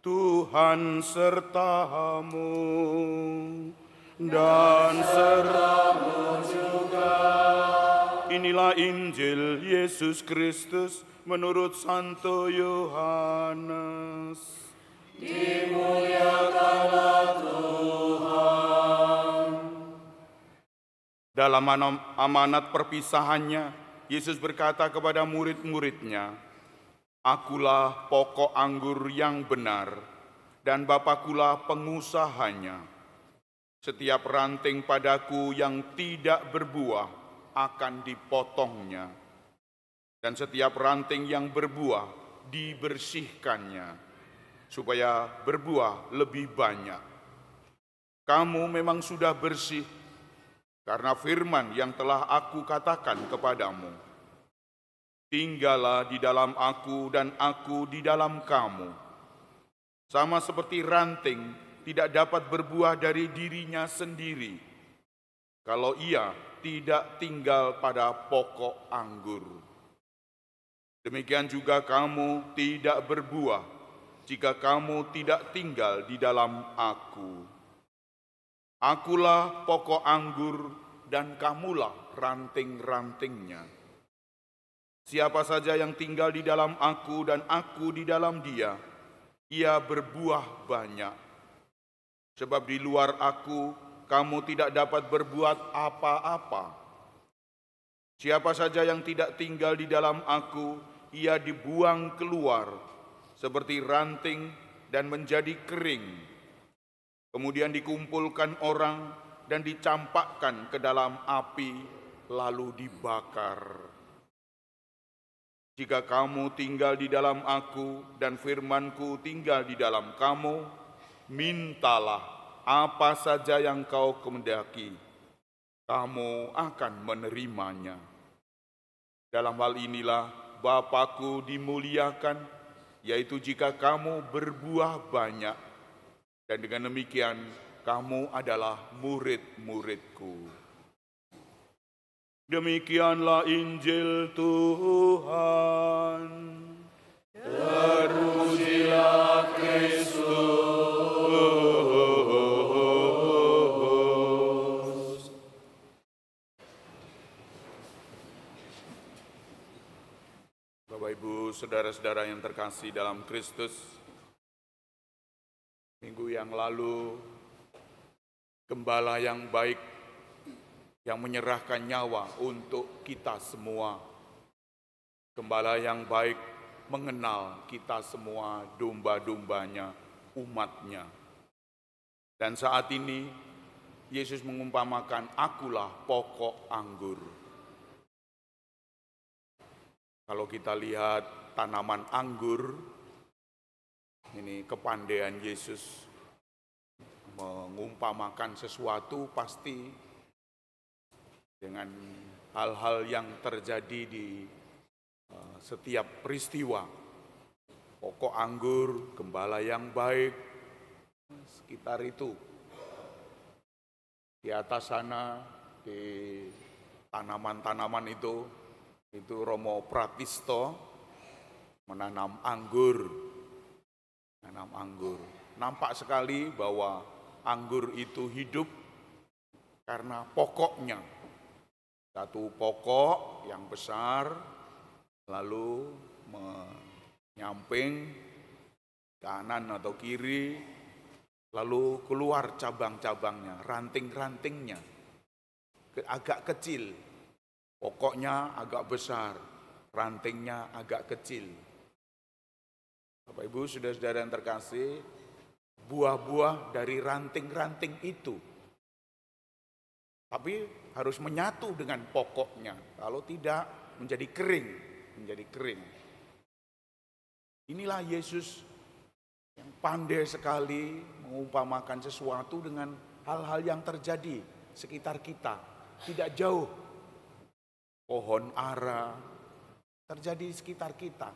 Tuhan sertamu dan sertamu juga. Inilah Injil Yesus Kristus menurut Santo Yohanes. Dimuliakanlah Tuhan. Dalam amanat perpisahannya, Yesus berkata kepada murid-muridnya, "Akulah pokok anggur yang benar, dan Bapakulah pengusahanya. Setiap ranting padaku yang tidak berbuah akan dipotongnya, dan setiap ranting yang berbuah dibersihkannya, supaya berbuah lebih banyak. Kamu memang sudah bersih, karena firman yang telah aku katakan kepadamu. Tinggallah di dalam aku dan aku di dalam kamu. Sama seperti ranting tidak dapat berbuah dari dirinya sendiri kalau ia tidak tinggal pada pokok anggur. Demikian juga kamu tidak berbuah jika kamu tidak tinggal di dalam aku. Akulah pokok anggur dan kamulah ranting-rantingnya. Siapa saja yang tinggal di dalam aku dan aku di dalam dia, ia berbuah banyak. Sebab di luar aku, kamu tidak dapat berbuat apa-apa. Siapa saja yang tidak tinggal di dalam aku, ia dibuang keluar seperti ranting dan menjadi kering. Kemudian dikumpulkan orang dan dicampakkan ke dalam api, lalu dibakar. Jika kamu tinggal di dalam aku dan firman-Ku tinggal di dalam kamu, mintalah apa saja yang kau kehendaki, kamu akan menerimanya. Dalam hal inilah Bapa-Ku dimuliakan, yaitu jika kamu berbuah banyak, dan dengan demikian kamu adalah murid-murid-Ku. Demikianlah Injil Tuhan. Terpujilah Kristus. Bapak, Ibu, saudara-saudara yang terkasih dalam Kristus, minggu yang lalu, gembala yang baik yang menyerahkan nyawa untuk kita semua. Gembala yang baik mengenal kita semua, domba-dombanya, umatnya. Dan saat ini, Yesus mengumpamakan, akulah pokok anggur. Kalau kita lihat tanaman anggur, ini kepandaian Yesus mengumpamakan sesuatu pasti dengan hal-hal yang terjadi di setiap peristiwa. Pokok anggur, gembala yang baik, sekitar itu. Di atas sana, di tanaman-tanaman itu Romo Pratisto menanam anggur. Nampak sekali bahwa anggur itu hidup karena pokoknya. Satu pokok yang besar, lalu menyamping kanan atau kiri, lalu keluar cabang-cabangnya, ranting-rantingnya, agak kecil. Pokoknya agak besar, rantingnya agak kecil. Bapak, Ibu, saudara-saudara yang terkasih, buah-buah dari ranting-ranting itu. Tapi harus menyatu dengan pokoknya. Kalau tidak, menjadi kering. Inilah Yesus yang pandai sekali mengumpamakan sesuatu dengan hal-hal yang terjadi sekitar kita. Tidak jauh. Pohon ara terjadi di sekitar kita.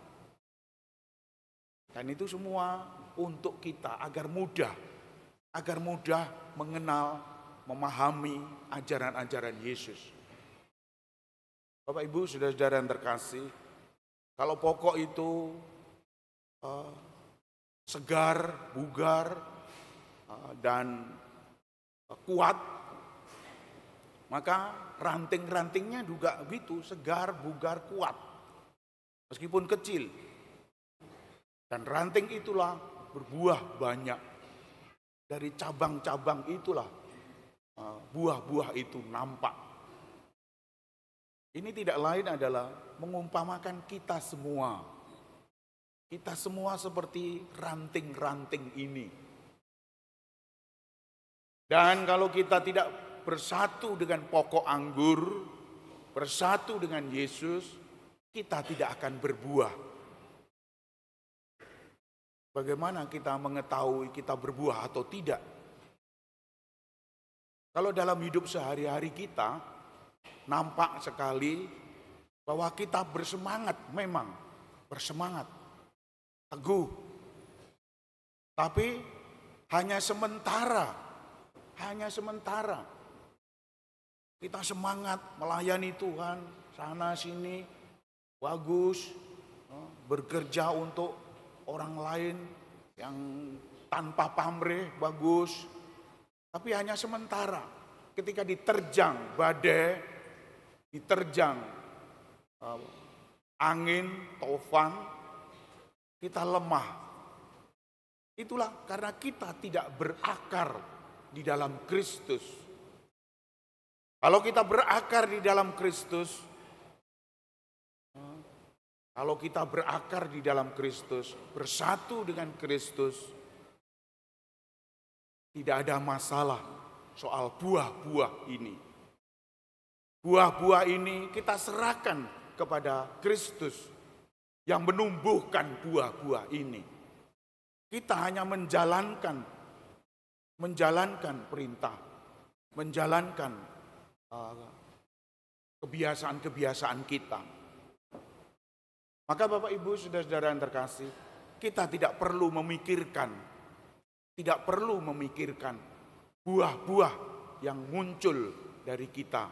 Dan itu semua untuk kita agar mudah mengenal, memahami ajaran-ajaran Yesus. Bapak, Ibu, saudara-saudara yang terkasih, kalau pokok itu segar, bugar, dan kuat, maka ranting-rantingnya juga begitu, segar, bugar, kuat. Meskipun kecil. Dan ranting itulah berbuah banyak. Dari cabang-cabang itulah buah-buah itu nampak. Ini tidak lain adalah mengumpamakan kita semua. Kita semua seperti ranting-ranting ini. Dan kalau kita tidak bersatu dengan pokok anggur, bersatu dengan Yesus, kita tidak akan berbuah. Bagaimana kita mengetahui kita berbuah atau tidak? Kalau dalam hidup sehari-hari kita, nampak sekali bahwa kita bersemangat, memang bersemangat, teguh. Tapi hanya sementara. Kita semangat melayani Tuhan, sana sini, bagus, bekerja untuk orang lain yang tanpa pamrih, bagus. Tapi hanya sementara. Ketika diterjang badai, diterjang angin, tofan, kita lemah. Itulah karena kita tidak berakar di dalam Kristus. Kalau kita berakar di dalam Kristus, kalau kita berakar di dalam Kristus, bersatu dengan Kristus, tidak ada masalah soal buah-buah ini. Buah-buah ini kita serahkan kepada Kristus yang menumbuhkan buah-buah ini. Kita hanya menjalankan perintah, menjalankan kebiasaan-kebiasaan kita. Maka Bapak Ibu saudara-saudara yang terkasih, kita tidak perlu memikirkan buah-buah yang muncul dari kita.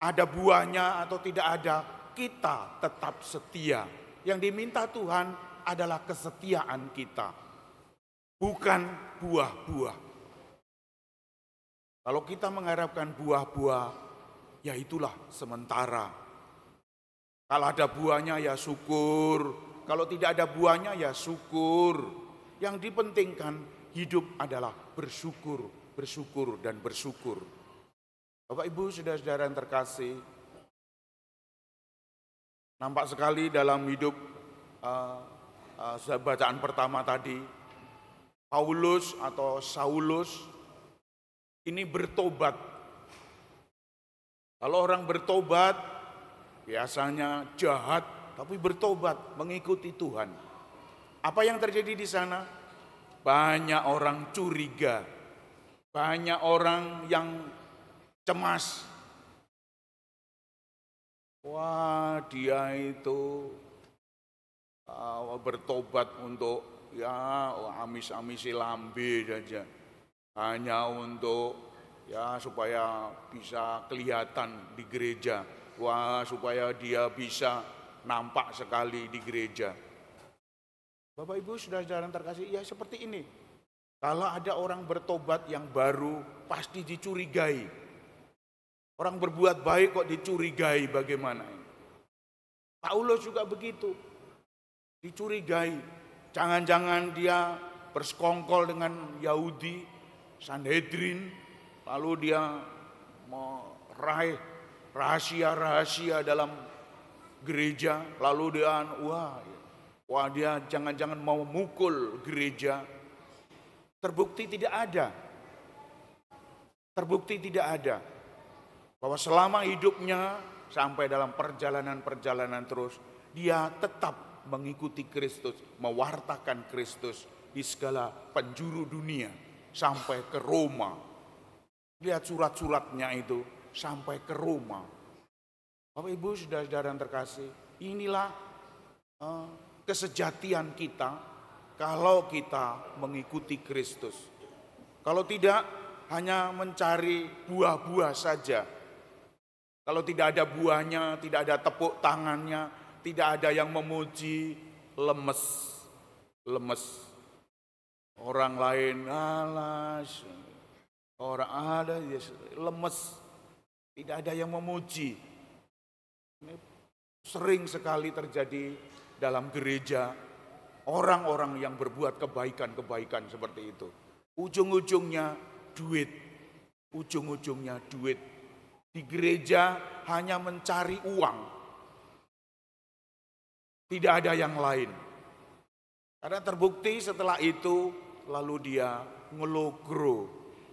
Ada buahnya atau tidak ada, kita tetap setia. Yang diminta Tuhan adalah kesetiaan kita, bukan buah-buah. Kalau kita mengharapkan buah-buah, ya itulah sementara. Kalau ada buahnya ya syukur, kalau tidak ada buahnya ya syukur. Yang dipentingkan hidup adalah bersyukur, bersyukur dan bersyukur. Bapak Ibu saudara-saudara yang terkasih, nampak sekali dalam hidup bacaan pertama tadi, Paulus atau Saulus ini bertobat. Kalau orang bertobat, biasanya jahat, tapi bertobat mengikuti Tuhan. Apa yang terjadi di sana? Banyak orang curiga, banyak orang yang cemas. Wah, dia itu bertobat untuk amis-amisi lambe saja, hanya untuk supaya bisa kelihatan di gereja. Wah, supaya dia bisa nampak sekali di gereja. Bapak Ibu saudara-saudara yang terkasih, ya seperti ini. Kalau ada orang bertobat yang baru, pasti dicurigai. Orang berbuat baik kok dicurigai, bagaimana ini? Paulus juga begitu, dicurigai. Jangan-jangan dia bersekongkol dengan Yahudi, Sanhedrin, lalu dia meraih rahasia-rahasia dalam gereja, lalu dia dia jangan-jangan mau memukul gereja. Terbukti tidak ada bahwa selama hidupnya sampai dalam perjalanan-perjalanan terus, dia tetap mengikuti Kristus, mewartakan Kristus di segala penjuru dunia sampai ke Roma. Lihat surat-suratnya itu sampai ke Roma. Bapak Ibu saudara-saudara yang terkasih, inilah kesejatian kita kalau kita mengikuti Kristus. Kalau tidak, hanya mencari buah-buah saja. Kalau tidak ada buahnya, tidak ada tepuk tangannya, tidak ada yang memuji, lemes. lemes. Orang lain alas, orang ada lemes, tidak ada yang memuji. Ini sering sekali terjadi dalam gereja, orang-orang yang berbuat kebaikan-kebaikan seperti itu. Ujung-ujungnya duit, ujung-ujungnya duit. Di gereja hanya mencari uang, tidak ada yang lain. Karena terbukti setelah itu lalu dia ngelogro,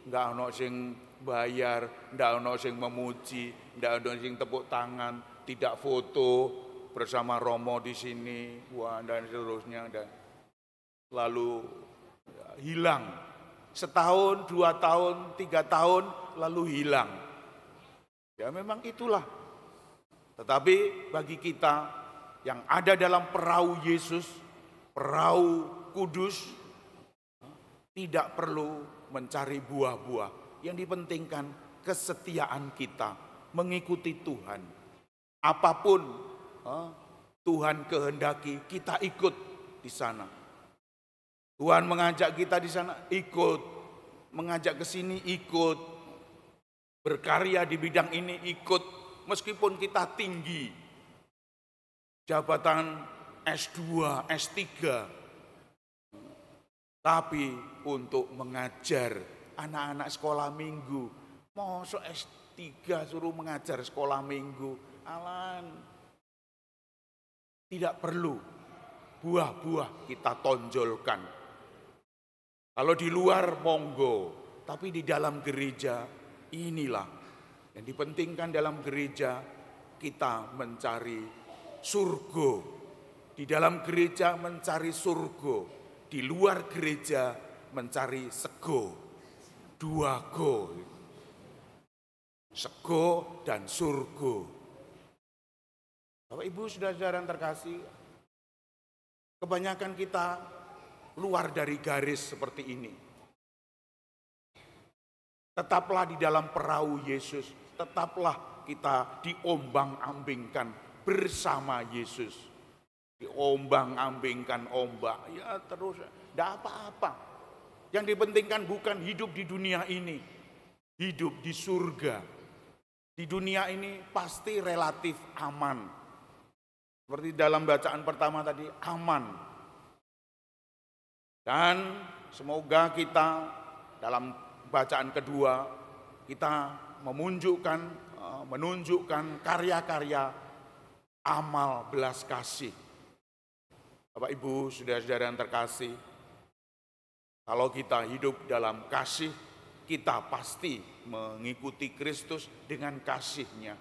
nggak ono sing bayar, nggak ono sing memuji, nggak ono sing tepuk tangan, tidak foto bersama Romo di sini, wah, dan seterusnya, dan lalu hilang. Setahun, 2 tahun, 3 tahun, lalu hilang. Ya memang itulah. Tetapi bagi kita yang ada dalam perahu Yesus, perahu kudus, tidak perlu mencari buah-buah. Yang dipentingkan kesetiaan kita mengikuti Tuhan. Apapun Tuhan kehendaki, kita ikut di sana. Tuhan mengajak kita di sana, ikut. Mengajak ke sini, ikut. Berkarya di bidang ini, ikut. Meskipun kita tinggi, jabatan S2, S3, tapi untuk mengajar anak-anak sekolah minggu. Mosok S3 suruh mengajar sekolah minggu. Alan, tidak perlu buah-buah kita tonjolkan. Kalau di luar monggo, tapi di dalam gereja inilah yang dipentingkan. Dalam gereja kita mencari surga. Di dalam gereja mencari surga. Di luar gereja mencari sego. 2 go. Sego dan surga. Bapak Ibu saudara-saudara yang terkasih, kebanyakan kita luar dari garis seperti ini. Tetaplah di dalam perahu Yesus. Tetaplah kita diombang-ambingkan bersama Yesus. Diombang-ambingkan ombak, ya terus, tidak apa-apa. Yang dipentingkan bukan hidup di dunia ini, hidup di surga. Di dunia ini pasti relatif aman. Seperti dalam bacaan pertama tadi, aman. Dan semoga kita dalam bacaan kedua, kita menunjukkan karya-karya amal belas kasih. Bapak Ibu, saudara-saudara yang terkasih, kalau kita hidup dalam kasih, kita pasti mengikuti Kristus dengan kasih-Nya.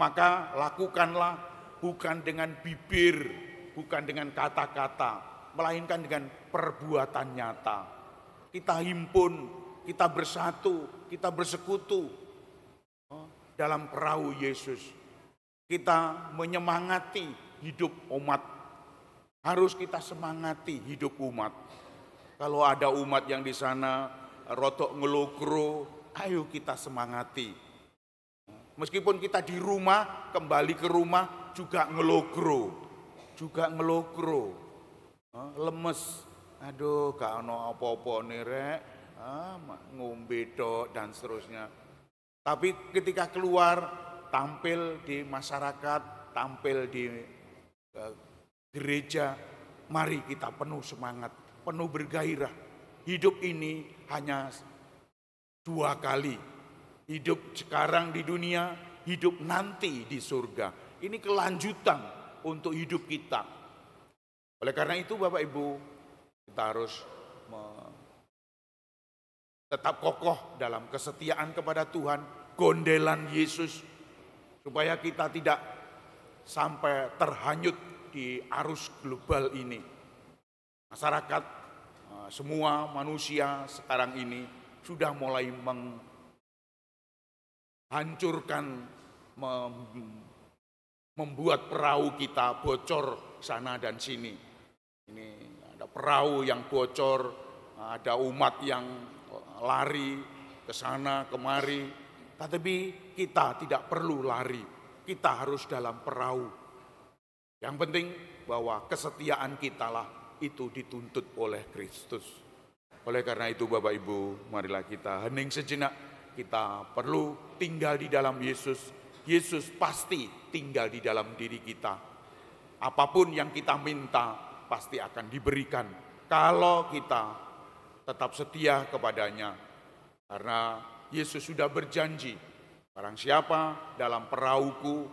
Maka lakukanlah bukan dengan bibir, bukan dengan kata-kata, melainkan dengan perbuatan nyata. Kita himpun, kita bersatu, kita bersekutu dalam perahu Yesus. Kita menyemangati hidup umat. Harus kita semangati hidup umat. Kalau ada umat yang di sana rotok ngelokro, ayo kita semangati. Meskipun kita di rumah, kembali ke rumah juga ngelokro. Lemes. Aduh, gak ono apa-apa nih rek. Ngombe tok dan seterusnya. Tapi ketika keluar, tampil di masyarakat, tampil di gereja, mari kita penuh semangat, penuh bergairah. Hidup ini hanya 2 kali. Hidup sekarang di dunia, hidup nanti di surga. Ini kelanjutan untuk hidup kita. Oleh karena itu Bapak Ibu, kita harus tetap kokoh dalam kesetiaan kepada Tuhan, gondelan Yesus, supaya kita tidak sampai terhanyut di arus global ini. Masyarakat, semua manusia sekarang ini sudah mulai menghancurkan, membuat perahu kita bocor sana dan sini. Ini ada perahu yang bocor, ada umat yang lari ke sana kemari. Tetapi kita tidak perlu lari, kita harus dalam perahu. Yang penting bahwa kesetiaan kita lah itu dituntut oleh Kristus. Oleh karena itu Bapak Ibu, marilah kita hening sejenak. Kita perlu tinggal di dalam Yesus. Yesus pasti tinggal di dalam diri kita. Apapun yang kita minta pasti akan diberikan kalau kita tetap setia kepadanya. Karena Yesus sudah berjanji, barang siapa dalam perahuku,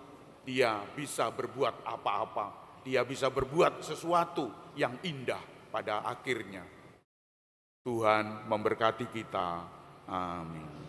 dia bisa berbuat apa-apa. Dia bisa berbuat sesuatu yang indah pada akhirnya. Tuhan memberkati kita. Amin.